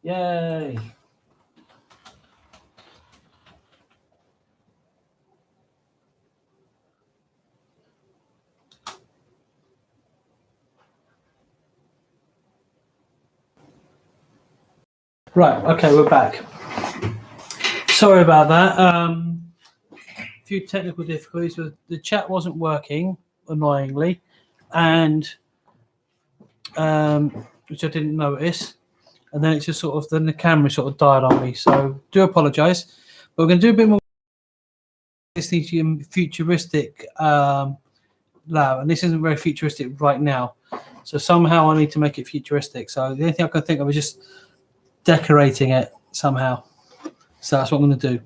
Yay. Right, okay, we're back. Sorry about that. A few technical difficulties. The chat wasn't working, annoyingly, and which I didn't notice. And then it's just sort of, then the camera sort of died on me. So do apologise. But we're going to do a bit more futuristic lab, and this isn't very futuristic right now. So somehow I need to make it futuristic. So the only thing I can think of is just decorating it somehow. So that's what I'm going to do.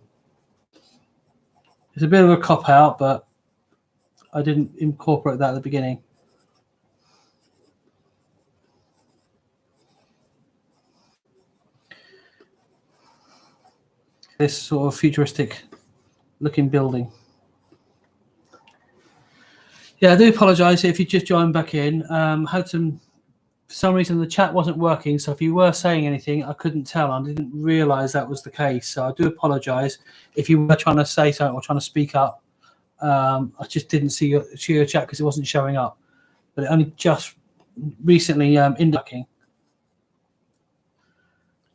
It's a bit of a cop out, but I didn't incorporate that at the beginning. This sort of futuristic looking building. Yeah, I do apologise if you just joined back in. Had some, for some reason the chat wasn't working, so if you were saying anything, I couldn't tell. I didn't realise that was the case, so I do apologise if you were trying to say something or trying to speak up. I just didn't see your chat because it wasn't showing up, but it only just recently working.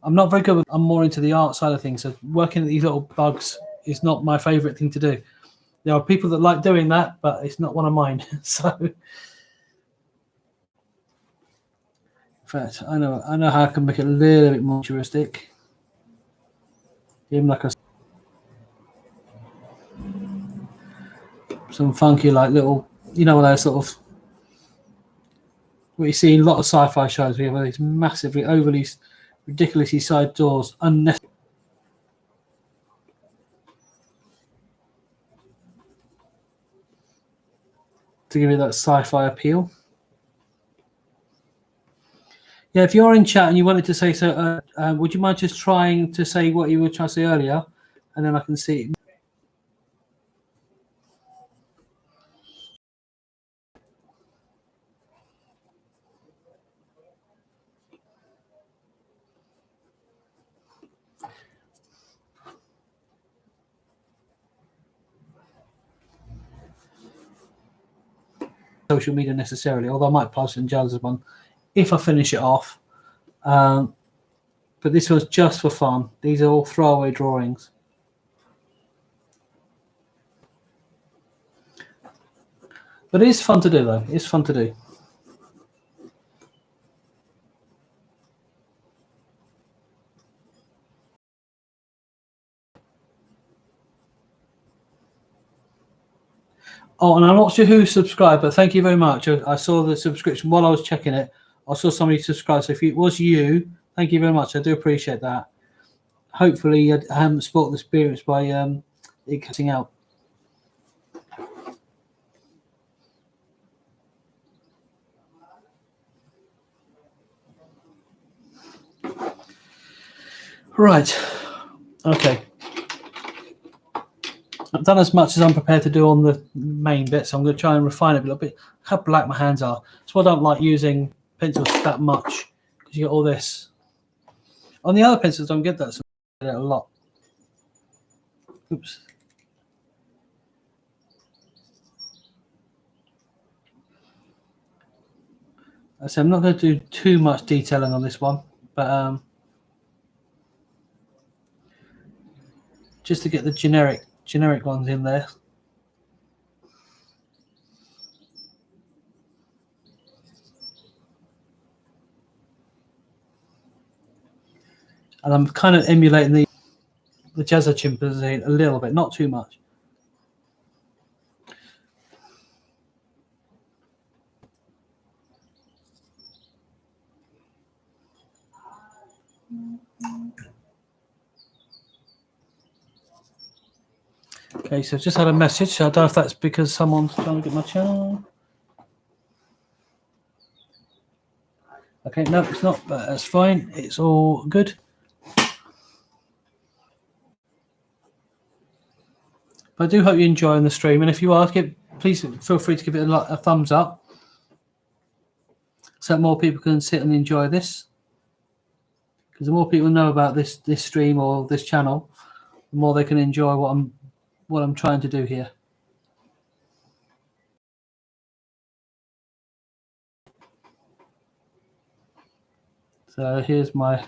I'm not very good. I'm more into the art side of things. So working at these little bugs is not my favourite thing to do. There are people that like doing that, but it's not one of mine. So, in fact, I know how I can make it a little bit more futuristic. Even like some funky, like little, those sort of what you see in a lot of sci-fi shows. We have these massively, overly, ridiculously sized doors, unnecessary. To give it that sci-fi appeal. Yeah, if you're in chat and you wanted to say so, would you mind just trying to say what you were trying to say earlier, and then I can see it. Social media necessarily, although I might post in Jazz one if I finish it off. But this was just for fun. These are all throwaway drawings. But it is fun to do, though. It's fun to do. Oh, and I'm not sure who subscribed, but thank you very much. I saw the subscription while I was checking it. I saw somebody subscribe. So if it was you, thank you very much. I do appreciate that. Hopefully, I haven't spoiled the experience by it cutting out. Right. Okay. I've done as much as I'm prepared to do on the main bit, so I'm going to try and refine it a little bit. How black my hands are. That's why I don't like using pencils that much, because you get all this. On the other pencils, I don't get that, so I get it a lot. Oops. So I'm not going to do too much detailing on this one, but just to get the generic ones in there. And I'm kind of emulating the Jazza chimpanzee a little bit, not too much. Okay, so I've just had a message. I don't know if that's because someone's trying to get my channel. Okay, no, it's not, but that's fine. It's all good. But I do hope you're enjoying the stream, and if you are, please feel free to give it a thumbs up so that more people can sit and enjoy this. because the more people know about this stream or this channel, the more they can enjoy what I'm trying to do here. So here's my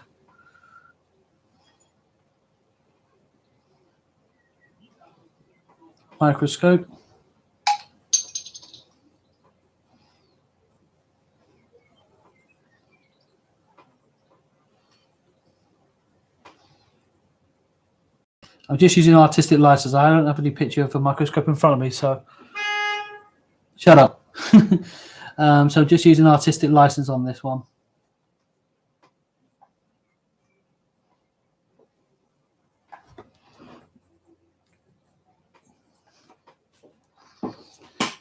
microscope. I'm just using artistic license. I don't have any picture of a microscope in front of me, so shut up. So just using artistic license on this one.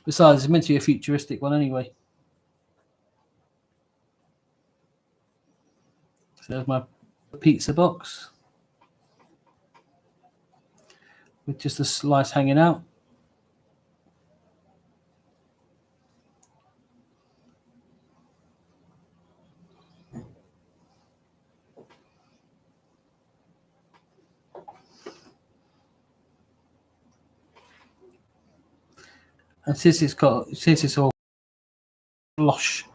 Besides, it's meant to be a futuristic one anyway. So there's my pizza box with just a slice hanging out. And since it's all lush,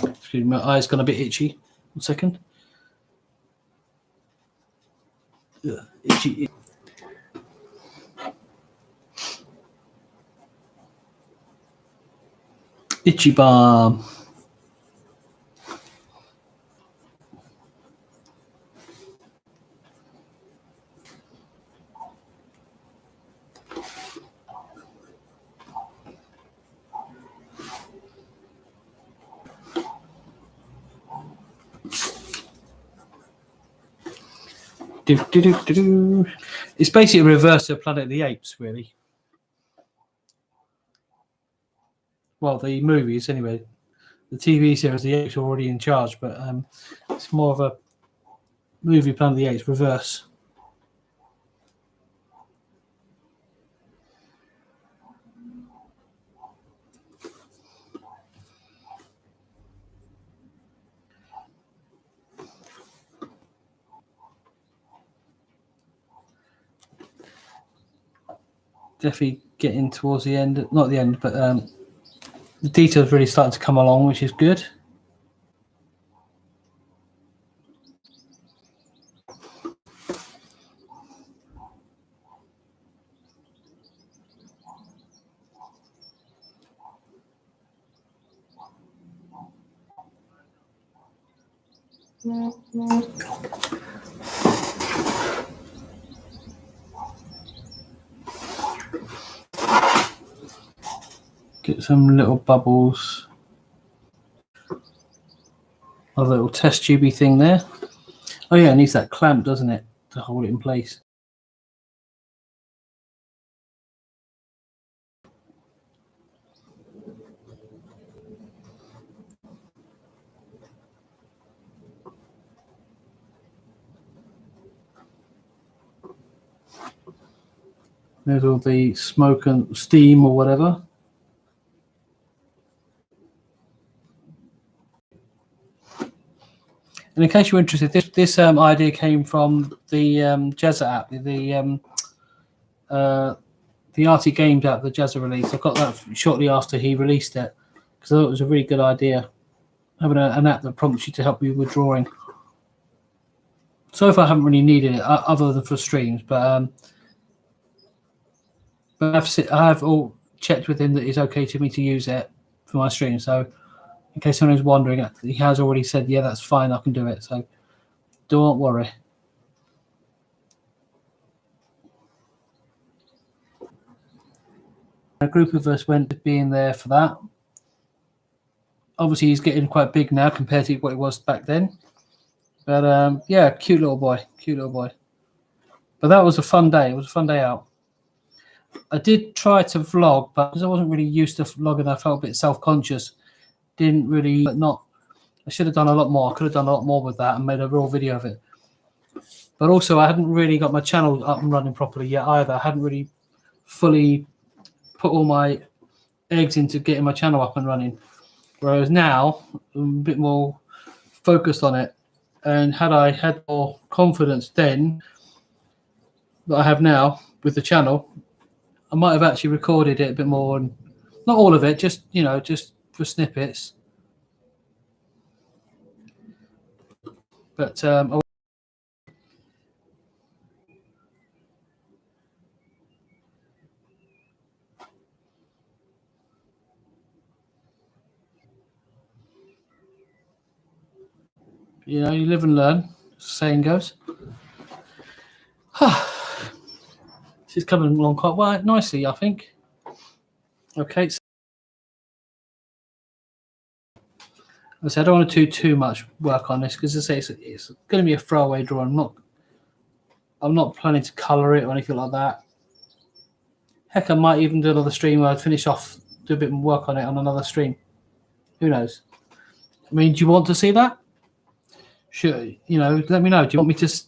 excuse me, my eye's gone a bit itchy. 1 second. Ugh, itchy. Itchy balm. It's basically a reverse of Planet of the Apes, really. Well, the movies, anyway. The TV series, the apes are already in charge, but it's more of a movie Planet of the Apes reverse. Definitely getting towards the end, not the end, but the details really starting to come along, which is good. Get some little bubbles. A little test tubey thing there. Oh yeah, it needs that clamp, doesn't it, to hold it in place. There's all the smoke and steam or whatever. And in case you're interested, this idea came from the Jazza app, the RT Games app that Jazza released. I got that shortly after he released it because I thought it was a really good idea, having an app that prompts you to help you with drawing. So far, I haven't really needed it other than for streams, but I've all checked with him that it's okay to me to use it for my stream. So in case anyone's wondering, he has already said, yeah, that's fine, I can do it. So don't worry. A group of us went to being there for that. Obviously, he's getting quite big now compared to what he was back then. But yeah, cute little boy. But that was a fun day. It was a fun day out. I did try to vlog, but because I wasn't really used to vlogging, I felt a bit self-conscious. Didn't really, not. I should have done a lot more. I could have done a lot more with that and made a real video of it. But also, I hadn't really got my channel up and running properly yet either. I hadn't really fully put all my eggs into getting my channel up and running. Whereas now, I'm a bit more focused on it. And had I had more confidence then that I have now with the channel, I might have actually recorded it a bit more, and not all of it, just just for snippets. But you live and learn, as the saying goes. She's coming along quite well, nicely, I think. Okay. So I said I don't want to do too much work on this because I say it's going to be a throwaway drawing. I'm not planning to colour it or anything like that. Heck, I might even do another stream where I'd finish off, do a bit more work on it on another stream. Who knows? I mean, do you want to see that? Sure. Let me know. Do you want me to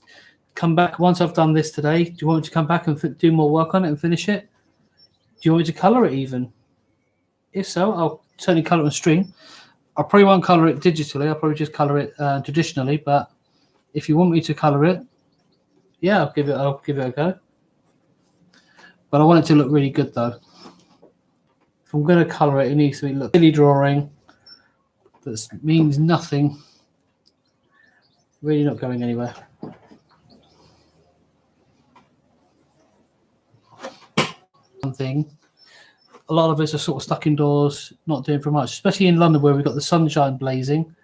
come back once I've done this today? Do you want me to come back and do more work on it and finish it? Do you want me to colour it even? If so, I'll certainly colour it on stream. I probably won't colour it digitally. I'll probably just colour it traditionally. But if you want me to colour it, yeah, I'll give it a go. But I want it to look really good, though. If I'm going to colour it, it needs to look silly drawing that means nothing. Really not going anywhere. One thing. A lot of us are sort of stuck indoors, not doing very much, especially in London where we've got the sunshine blazing.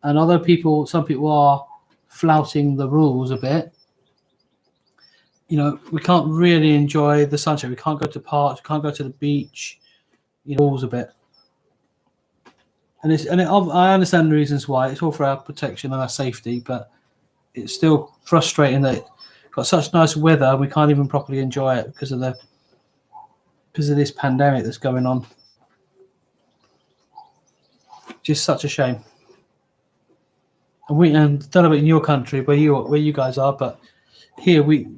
And although some people are flouting the rules a bit, we can't really enjoy the sunshine. We can't go to parks, we can't go to the beach, rules a bit. I understand the reasons why. It's all for our protection and our safety, but it's still frustrating that we've got such nice weather and we can't even properly enjoy it because of this pandemic that's going on. Just such a shame. And I don't know about in your country where you guys are, but here we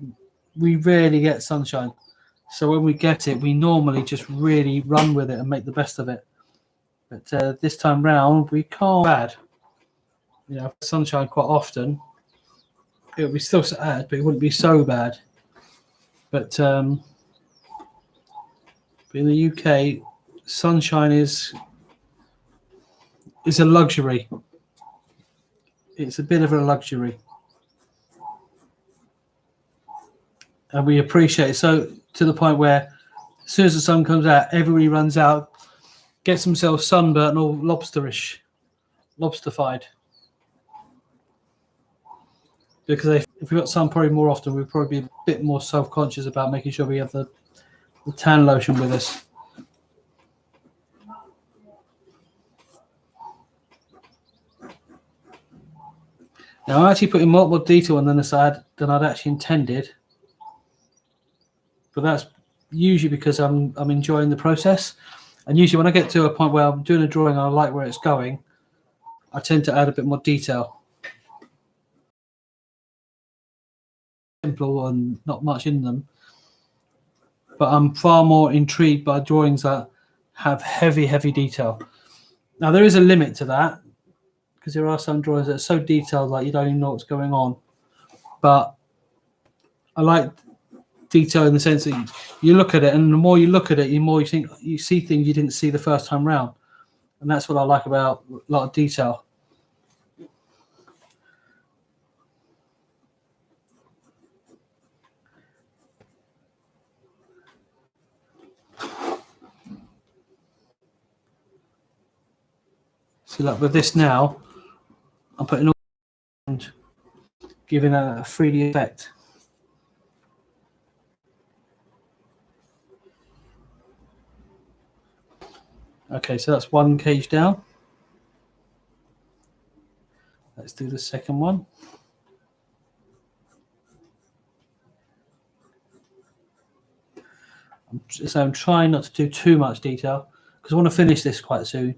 rarely get sunshine. So when we get it, we normally just really run with it and make the best of it. But this time round, we can't. Bad. Sunshine quite often. It would be still sad, but it wouldn't be so bad. But in the UK, sunshine is a luxury. It's a bit of a luxury. And we appreciate it so to the point where as soon as the sun comes out, everybody runs out, gets themselves sunburnt and all lobsterified. Because if we got sun probably more often, we'd probably be a bit more self-conscious about making sure we have the tan lotion with us. Now I'm actually putting more detail on the side than I'd actually intended. But that's usually because I'm enjoying the process. And usually when I get to a point where I'm doing a drawing and I like where it's going, I tend to add a bit more detail. Simple and not much in them. But I'm far more intrigued by drawings that have heavy, heavy detail. Now there is a limit to that because there are some drawings that are so detailed like you don't even know what's going on. But I like detail in the sense that you look at it, and the more you look at it, the more you see things you didn't see the first time round, and that's what I like about a lot of detail. See, like with this now, I'm putting all and giving a 3D effect. Okay, so that's one cage down. Let's do the second one. So I'm trying not to do too much detail because I want to finish this quite soon.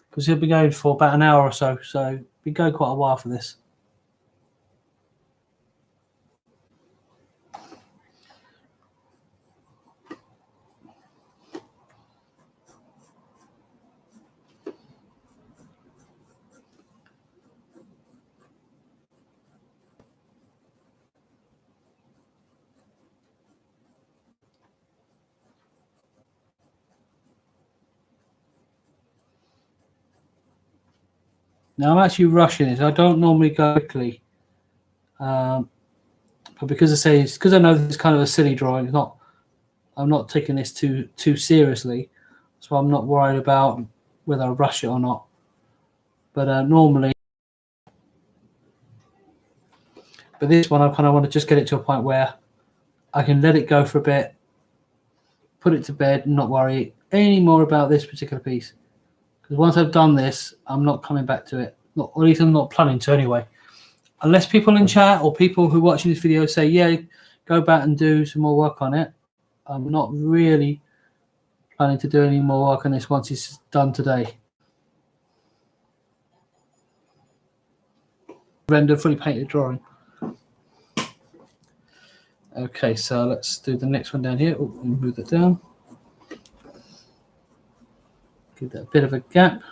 Because he'll be going for about an hour or so, so we go quite a while for this. Now I'm actually rushing it. I don't normally go quickly, but because I say it's because I know this is kind of a silly drawing. It's not. I'm not taking this too seriously, so I'm not worried about whether I rush it or not. But normally, but this one I kind of want to just get it to a point where I can let it go for a bit, put it to bed, and not worry any more about this particular piece. Because once I've done this, I'm not coming back to it. Not, or at least I'm not planning to anyway. Unless people in chat or people who are watching this video say, yeah, go back and do some more work on it. I'm not really planning to do any more work on this once it's done today. Render fully painted drawing. Okay, so let's do the next one down here. Oh, move that down. Give that a bit of a gap.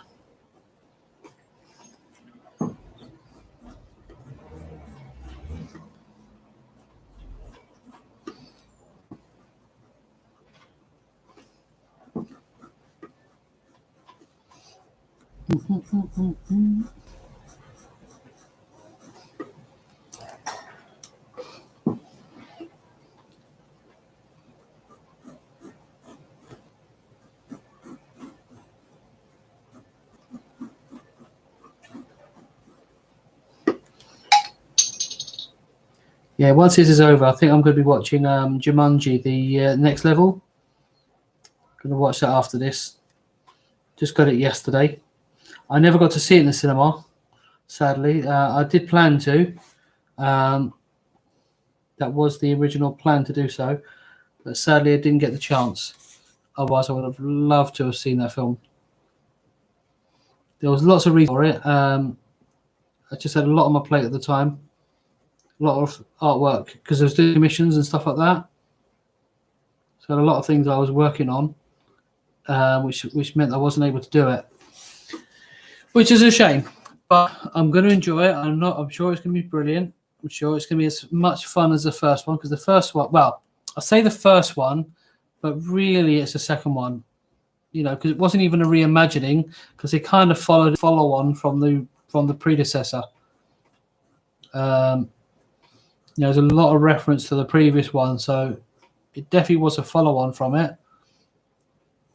Yeah, once this is over, I think I'm going to be watching Jumanji, the next level. Going to watch that after this. Just got it yesterday. I never got to see it in the cinema, sadly. I did plan to. That was the original plan to do so, but sadly I didn't get the chance. Otherwise, I would have loved to have seen that film. There was lots of reasons for it. I just had a lot on my plate at the time. A lot of artwork because I was doing commissions and stuff like that. So a lot of things I was working on, which meant I wasn't able to do it, which is a shame. But I'm going to enjoy it. I'm sure it's going to be brilliant. I'm sure it's going to be as much fun as the first one because the first one, well, I say the first one, but really it's the second one. You know, because it wasn't even a reimagining because it kind of followed follow on from the predecessor. There's a lot of reference to the previous one, so it definitely was a follow-on from it.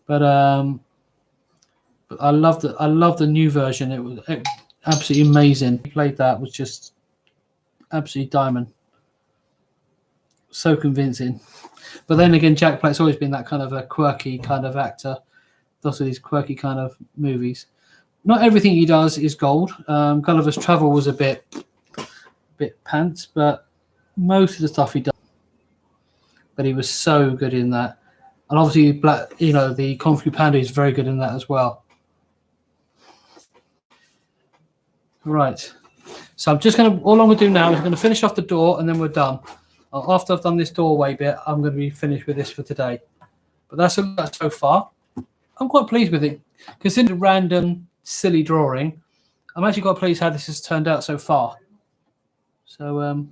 But I loved it. I loved the new version. It was absolutely amazing. He played that was just absolutely diamond. So convincing. But then again, Jack Black's always been that kind of a quirky kind of actor. Lots of these quirky kind of movies. Not everything he does is gold. Gulliver's Travel was a bit pants, but most of the stuff he does. But he was so good in that. And obviously, the Kung Fu Panda is very good in that as well. Right. So I'm just going to, all I'm going to do now is going to finish off the door and then we're done. After I've done this doorway bit, I'm going to be finished with this for today. But that's a lot so far. I'm quite pleased with it. Considering a random, silly drawing, I'm actually quite pleased how this has turned out so far. So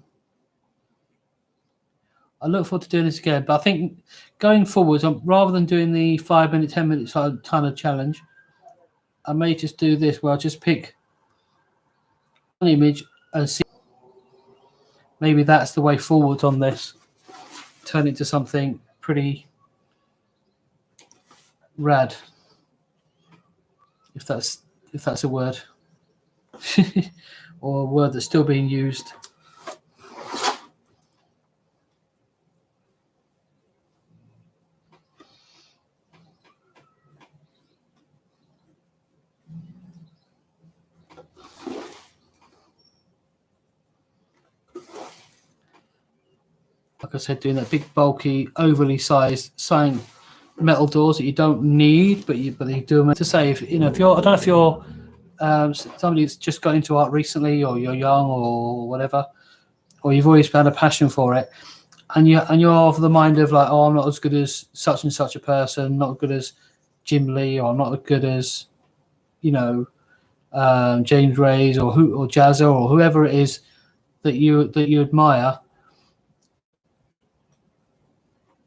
I look forward to doing this again. But I think going forwards, rather than doing the 5 minute, 10 minute kind of challenge, I may just do this where I'll just pick an image and see. Maybe that's the way forwards on this. Turn it to something pretty rad, if that's a word, or a word that's still being used. like I said, doing that big, bulky, overly sized metal doors that you don't need, but you do them to say, if you're, I don't know if you're somebody who's just got into art recently, or you're young, or whatever, or you've always had a passion for it, and you're of the mind of like, oh, I'm not as good as such and such a person, not as good as Jim Lee, or I'm not as good as, James Reyes or Jazza or whoever it is that you admire.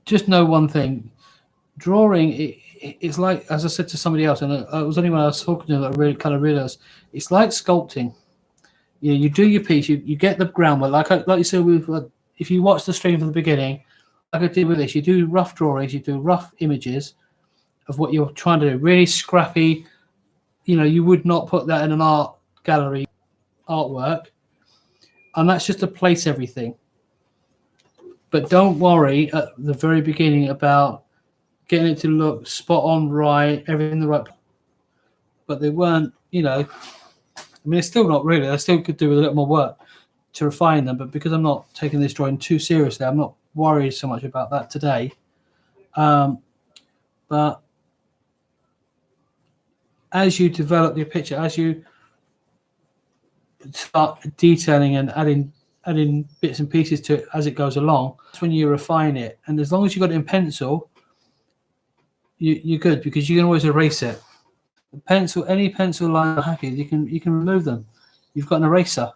Just know one thing: drawing, it's like, as I said to somebody else, and it was only when I was talking to them that I really kind of realized, it's like sculpting. You do your piece, you get the groundwork, like you said with, if you watch the stream from the beginning, like I did with this, you do rough drawings, you do rough images of what you're trying to do, really scrappy. You would not put that in an art gallery artwork, and that's just to place everything. But don't worry at the very beginning about getting it to look spot on, right, everything the right. But they weren't, it's still not really. I still could do with a little more work to refine them. But because I'm not taking this drawing too seriously, I'm not worried so much about that today. But as you develop your picture, as you start detailing and adding bits and pieces to it as it goes along, that's when you refine it. And as long as you've got it in pencil, you're good, because you can always erase it. Any pencil line happy, you can remove them. You've got an eraser.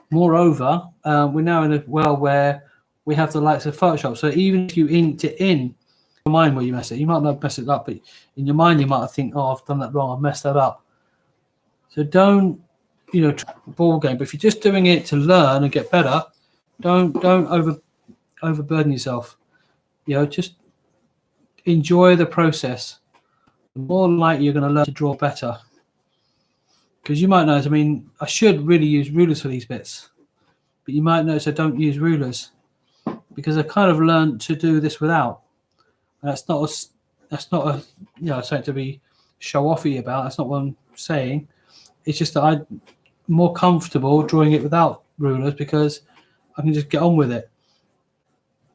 Moreover, we're now in a world where we have the likes of Photoshop. So even if you inked it in your mind where you mess it, you might not mess it up, but in your mind you might think, oh, I've done that wrong, I've messed that up. So don't, ball game. But if you're just doing it to learn and get better, don't overburden yourself. Just enjoy the process. The more likely you're going to learn to draw better. Because you might notice, I should really use rulers for these bits, but you might notice I don't use rulers because I kind of learned to do this without. And that's not something to be show offy about. That's not what I'm saying. It's just that I'm more comfortable drawing it without rulers because I can just get on with it.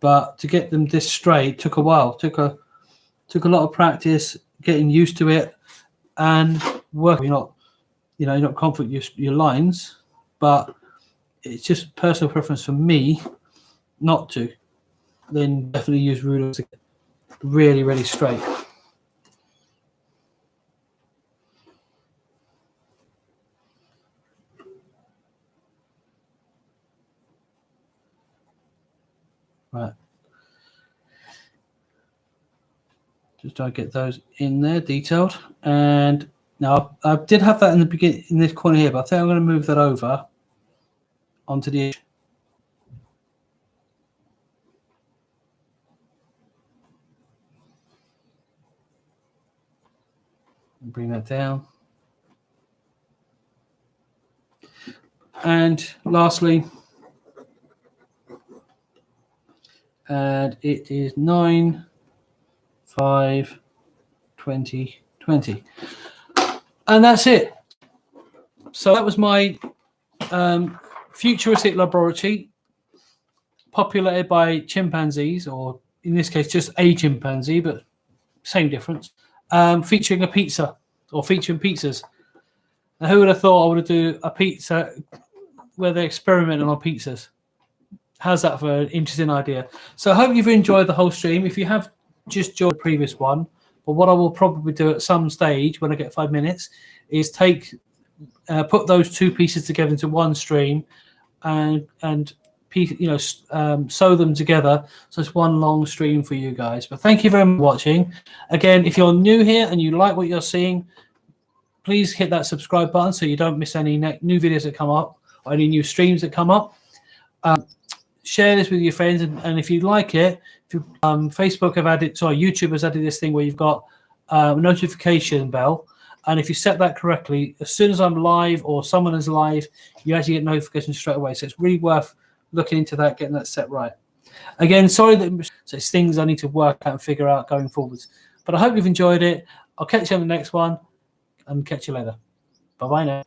But to get them this straight took a while. Took a lot of practice, getting used to it, and working. You're not confident your lines, but it's just personal preference for me not to. Then definitely use rulers to get really, really straight. Right. Just try to get those in there detailed. And now I did have that in the beginning in this corner here, but I think I'm going to move that over onto the edge. Bring that down. And lastly, and it is 9/5/2020, and that's it. So that was my futuristic laboratory, populated by chimpanzees, or in this case just a chimpanzee, but same difference, featuring a pizza, or featuring pizzas. Now, who would have thought I would do a pizza where they're experimenting on pizzas? How's that for an interesting idea? So I hope you've enjoyed the whole stream. If you have just joined the previous one, but what I will probably do at some stage when I get 5 minutes is put those two pieces together into one stream and sew them together, so it's one long stream for you guys. But thank you very much for watching. Again, if you're new here and you like what you're seeing, please hit that subscribe button so you don't miss any new videos that come up or any new streams that come up. Share this with your friends, and if you like it, Facebook have added, YouTube has added this thing where you've got a notification bell, and if you set that correctly, as soon as I'm live or someone is live, you actually get notifications straight away. So it's really worth looking into that, getting that set right. Again, sorry that it's things I need to work out and figure out going forwards, but I hope you've enjoyed it. I'll catch you on the next one, and catch you later. Bye bye now.